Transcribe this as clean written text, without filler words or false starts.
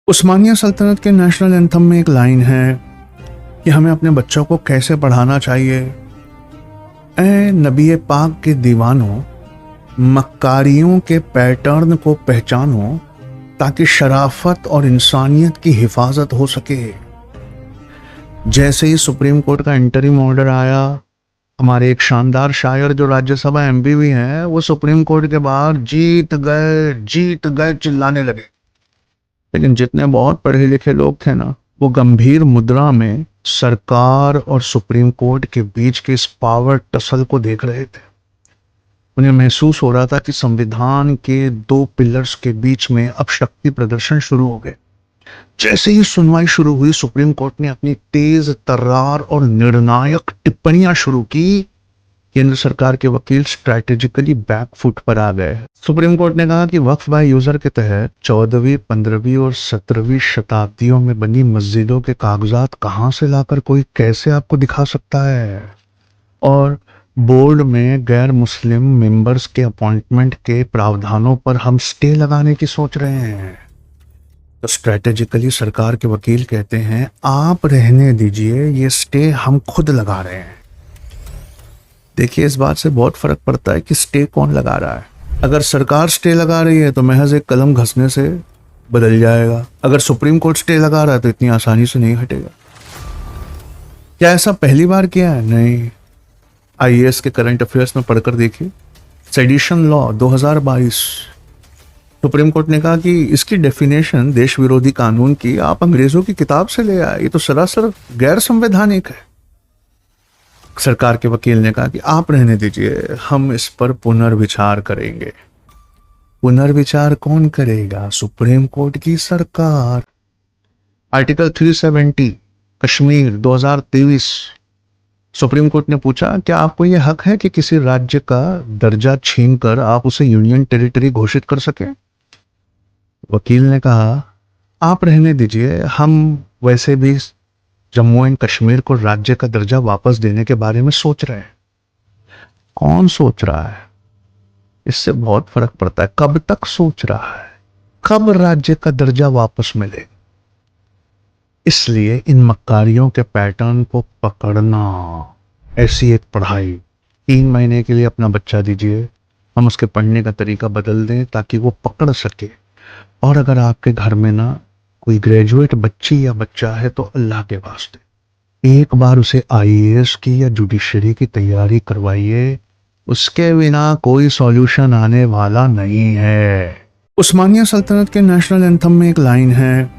उस्मानिया सल्तनत के national anthem में एक लाइन है कि हमें अपने बच्चों को कैसे पढ़ाना चाहिए। ए नबी पाक के दीवानों, मक्कारियों के पैटर्न को पहचानो ताकि शराफत और इंसानियत की हिफाजत हो सके। जैसे ही सुप्रीम कोर्ट का इंटरिम ऑर्डर आया, हमारे एक शानदार शायर जो राज्यसभा एमपी भी हैं, वो सुप्रीम कोर्ट के बाहर जीत गए चिल्लाने लगे। लेकिन जितने बहुत पढ़े लिखे लोग थे ना, वो गंभीर मुद्रा में सरकार और सुप्रीम कोर्ट के बीच के इस पावर टसल को देख रहे थे। उन्हें महसूस हो रहा था कि संविधान के दो पिलर्स के बीच में अब शक्ति प्रदर्शन शुरू हो गए। जैसे ही सुनवाई शुरू हुई, सुप्रीम कोर्ट ने अपनी तेज तर्रार और निर्णायक टिप्पणियां शुरू की। केंद्र सरकार के वकील स्ट्रैटेजिकली बैकफुट पर आ गए। सुप्रीम कोर्ट ने कहा कि वक्फ बाय यूजर के तहत 14वीं, 15वीं और 17वीं शताब्दियों में बनी मस्जिदों के कागजात कहां से लाकर कोई कैसे आपको दिखा सकता है, और बोर्ड में गैर मुस्लिम मेंबर्स के अपॉइंटमेंट के प्रावधानों पर हम स्टे लगाने की सोच रहे हैं। तो स्ट्रैटेजिकली सरकार के वकील कहते हैं, आप रहने दीजिए, ये स्टे हम खुद लगा रहे हैं। देखिए, इस बात से बहुत फर्क पड़ता है कि स्टे कौन लगा रहा है। अगर सरकार स्टे लगा रही है तो महज एक कलम घसने से बदल जाएगा। अगर सुप्रीम कोर्ट स्टे लगा रहा है तो इतनी आसानी से नहीं हटेगा। क्या ऐसा पहली बार किया है? नहीं। आईएएस के करंट अफेयर्स में पढ़कर देखिए, सेडिशन लॉ 2022। सुप्रीम कोर्ट ने कहा कि इसकी डेफिनेशन देश विरोधी कानून की आप अंग्रेजों की किताब से ले आए, ये तो सरासर गैर संवैधानिक है। सरकार के वकील ने कहा कि आप रहने दीजिए, हम इस पर पुनर्विचार करेंगे। पुनर्विचार कौन करेगा? सुप्रीम कोर्ट की सरकार। आर्टिकल 370 कश्मीर 2023। सुप्रीम कोर्ट ने पूछा, क्या आपको यह हक है कि किसी राज्य का दर्जा छीनकर आप उसे यूनियन टेरिटरी घोषित कर सकें? वकील ने कहा, आप रहने दीजिए, हम वैसे भी जम्मू एंड कश्मीर को राज्य का दर्जा वापस देने के बारे में सोच रहे हैं। कौन सोच रहा है? इससे बहुत फर्क पड़ता है। कब तक सोच रहा है? कब राज्य का दर्जा वापस मिले? इसलिए इन मक्कारियों के पैटर्न को पकड़ना, ऐसी एक पढ़ाई 3 महीने के लिए अपना बच्चा दीजिए, हम उसके पढ़ने का तरीका बदल दें ताकि वो पकड़ सके। और अगर आपके घर में ना कोई ग्रेजुएट बच्ची या बच्चा है तो अल्लाह के वास्ते एक बार उसे आईएएस की या जुडिशरी की तैयारी करवाइए। उसके बिना कोई सॉल्यूशन आने वाला नहीं है। उस्मानिया सल्तनत के नेशनल एंथम में एक लाइन है,